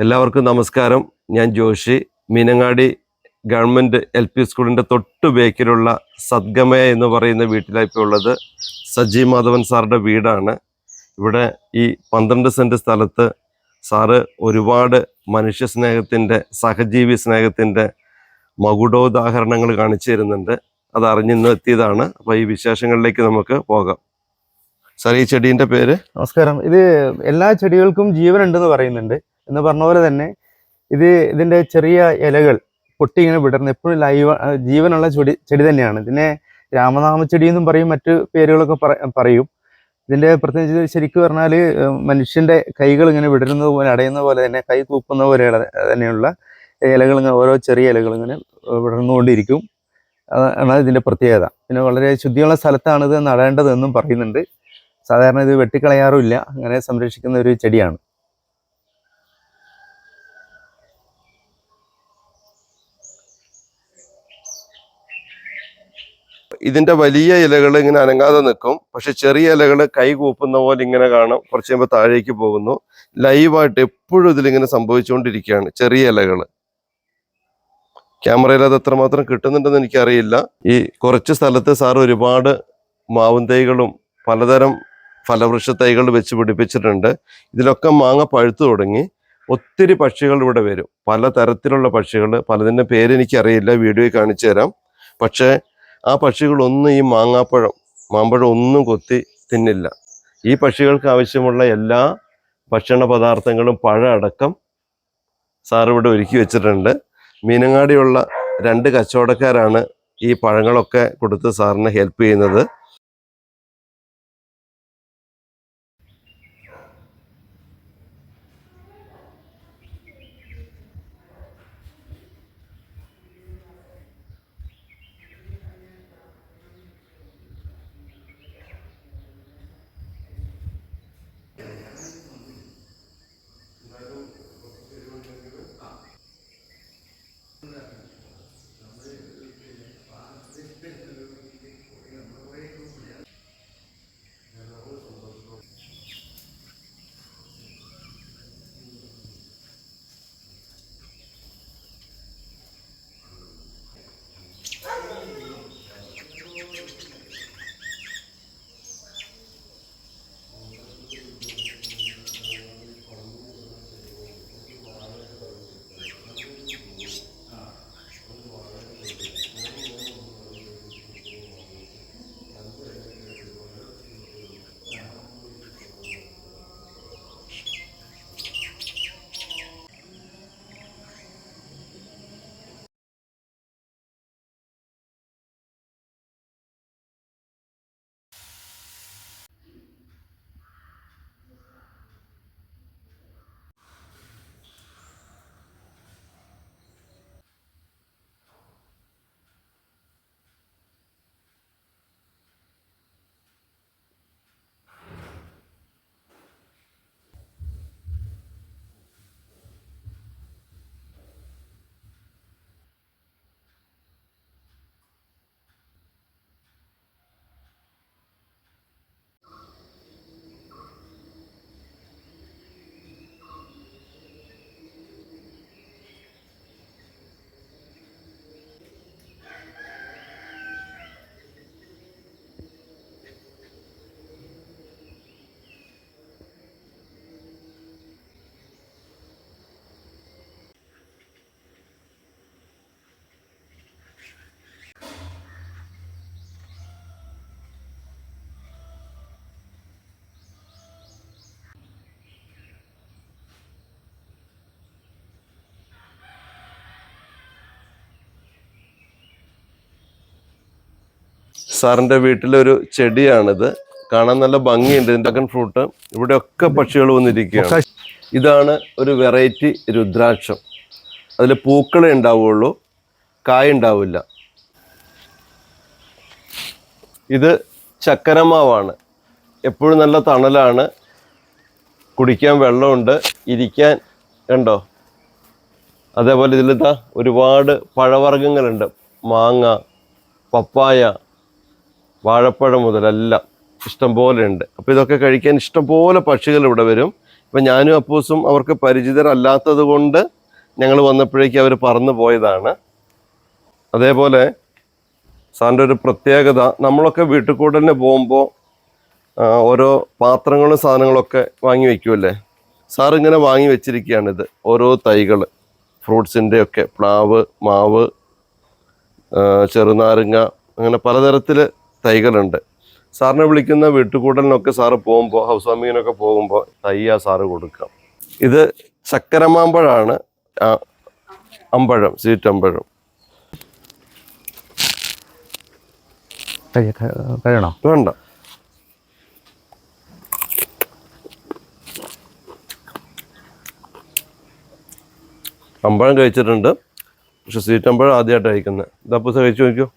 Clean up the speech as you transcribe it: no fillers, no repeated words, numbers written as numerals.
എല്ലാവർക്കും നമസ്കാരം. ഞാൻ ജോഷി. മീനങ്ങാടി ഗവൺമെൻറ് LP സ്കൂളിൻ്റെ തൊട്ട് ബേക്കിലുള്ള സദ്ഗമയ എന്ന് പറയുന്ന വീട്ടിലാണ് ഇപ്പോൾ ഉള്ളത്. സജി മാധവൻ സാറുടെ വീടാണ്. ഇവിടെ ഈ 12 സെൻറ്റ് സ്ഥലത്ത് സാറ് ഒരുപാട് മനുഷ്യ സ്നേഹത്തിൻ്റെ, സഹജീവി സ്നേഹത്തിൻ്റെ മകുടോദാഹരണങ്ങൾ കാണിച്ചു തരുന്നുണ്ട്. അത് അറിഞ്ഞിന്ന് എത്തിയതാണ്. അപ്പോൾ ഈ വിശേഷങ്ങളിലേക്ക് നമുക്ക് പോകാം. സാർ, ഈ ചെടീൻ്റെ പേര്? നമസ്കാരം. ഇത് എല്ലാ ചെടികൾക്കും ജീവനുണ്ടെന്ന് പറയുന്നുണ്ട്. എന്ന് പറഞ്ഞ പോലെ തന്നെ ഇതിൻ്റെ ചെറിയ ഇലകൾ പൊട്ടി ഇങ്ങനെ വിടർന്ന് എപ്പോഴും ജീവനുള്ള ചെടി തന്നെയാണ്. ഇതിനെ രാമനാമ ചെടി എന്നും പറയും, മറ്റു പേരുകളൊക്കെ പറയും. ഇതിൻ്റെ പ്രത്യേകിച്ച് ശരിക്കും പറഞ്ഞാൽ മനുഷ്യൻ്റെ കൈകൾ ഇങ്ങനെ വിടരുന്നത് പോലെ, അടയുന്ന പോലെ തന്നെ, കൈ കൂപ്പുന്ന പോലെ തന്നെയുള്ള ഇലകൾ, ഇങ്ങനെ ഓരോ ചെറിയ ഇലകൾ ഇങ്ങനെ വിടർന്നുകൊണ്ടിരിക്കും. അതാണ് ഇതിൻ്റെ പ്രത്യേകത. പിന്നെ വളരെ ശുദ്ധിയുള്ള സ്ഥലത്താണ് ഇത് നടേണ്ടതെന്നും പറയുന്നുണ്ട്. സാധാരണ ഇത് വെട്ടിക്കളയാറുമില്ല, അങ്ങനെ സംരക്ഷിക്കുന്ന ഒരു ചെടിയാണ്. ഇതിന്റെ വലിയ ഇലകൾ ഇങ്ങനെ അനങ്ങാതെ നിൽക്കും. പക്ഷെ ചെറിയ ഇലകൾ കൈ കൂപ്പുന്ന പോലെ ഇങ്ങനെ കാണാം. കുറച്ച് കഴിയുമ്പോൾ താഴേക്ക് പോകുന്നു. ലൈവായിട്ട് എപ്പോഴും ഇതിലിങ്ങനെ സംഭവിച്ചുകൊണ്ടിരിക്കുകയാണ് ചെറിയ ഇലകൾ. ക്യാമറയിൽ അത് എത്രമാത്രം കിട്ടുന്നുണ്ടെന്ന് എനിക്കറിയില്ല. ഈ കുറച്ച് സ്ഥലത്ത് സാർ ഒരുപാട് മാവും തൈകളും പലതരം ഫലവൃക്ഷ തൈകൾ വെച്ച് പിടിപ്പിച്ചിട്ടുണ്ട്. ഇതിലൊക്കെ മാങ്ങ പഴുത്തു തുടങ്ങി. ഒത്തിരി പക്ഷികൾ ഇവിടെ വരും, പലതരത്തിലുള്ള പക്ഷികൾ. പലതിൻ്റെ പേരെനിക്കറിയില്ല, വീഡിയോയിൽ കാണിച്ചു തരാം. പക്ഷേ ആ പക്ഷികളൊന്നും ഈ മാമ്പഴം ഒന്നും കൊത്തി തിന്നില്ല. ഈ പക്ഷികൾക്ക് ആവശ്യമുള്ള എല്ലാ ഭക്ഷണ പദാർത്ഥങ്ങളും പഴം അടക്കം സാർ ഇവിടെ ഒരുക്കി വെച്ചിട്ടുണ്ട്. മീനങ്ങാടിയുള്ള 2 കച്ചവടക്കാരാണ് ഈ പഴങ്ങളൊക്കെ കൊടുത്ത് സാറിനെ ഹെൽപ്പ് ചെയ്യുന്നത്. സാറിൻ്റെ വീട്ടിലൊരു ചെടിയാണിത്. കാണാൻ നല്ല ഭംഗിയുണ്ട്. ഇതിൻ്റെ ഡ്രാഗൺ ഫ്രൂട്ട്. ഇവിടെയൊക്കെ പക്ഷികൾ വന്നിരിക്കുകയാണ്. ഇതാണ് ഒരു വെറൈറ്റി രുദ്രാക്ഷം. അതിൽ പൂക്കളെ ഉണ്ടാവുള്ളൂ, കായ ഉണ്ടാവില്ല. ഇത് ചക്കരമാവാണ്. എപ്പോഴും നല്ല തണലാണ്, കുടിക്കാൻ വെള്ളമുണ്ട്, ഇരിക്കാൻ കണ്ടോ. അതേപോലെ ഇതിലിതാ ഒരുപാട് പഴവർഗ്ഗങ്ങളുണ്ട്. മാങ്ങ, പപ്പായ, വാഴപ്പഴം മുതലെല്ലാം ഇഷ്ടംപോലെ ഉണ്ട്. അപ്പോൾ ഇതൊക്കെ കഴിക്കാൻ ഇഷ്ടംപോലെ പക്ഷികൾ ഇവിടെ വരും. അപ്പം ഞാനും അപ്പൂസും അവർക്ക് പരിചിതരല്ലാത്തത് കൊണ്ട് ഞങ്ങൾ വന്നപ്പോഴേക്കും അവർ പറന്നു പോയതാണ്. അതേപോലെ സാറിൻ്റെ ഒരു പ്രത്യേകത, നമ്മളൊക്കെ വീട്ടിൽ കൂടലിന് പോകുമ്പോൾ ഓരോ പാത്രങ്ങളും സാധനങ്ങളൊക്കെ വാങ്ങി വയ്ക്കുമല്ലേ, സാർ ഇങ്ങനെ വാങ്ങി വെച്ചിരിക്കുകയാണിത്. ഓരോ തൈകൾ, ഫ്രൂട്ട്സിൻ്റെ ഒക്കെ, പ്ലാവ്, മാവ്, ചെറുനാരങ്ങ, അങ്ങനെ പലതരത്തിൽ തൈകളുണ്ട്. സാറിനെ വിളിക്കുന്ന വീട്ടുകൂടലിനൊക്കെ സാറ് പോകുമ്പോൾ, ഹൗസ് വാമിങ്ങിനൊക്കെ പോകുമ്പോൾ തൈയാ സാറ് കൊടുക്കാം. ഇത് ചക്കരമാമ്പഴമാണ്, അമ്പഴം, സ്വീറ്റ് അമ്പഴം. കഴിയണോ? വേണ്ട. അമ്പഴം കഴിച്ചിട്ടുണ്ട്, പക്ഷെ സ്വീറ്റ് അമ്പഴം ആദ്യമായിട്ട് കഴിക്കുന്നത്. ഇത് അപ്പൂസ കഴിച്ചു നോക്കൂ.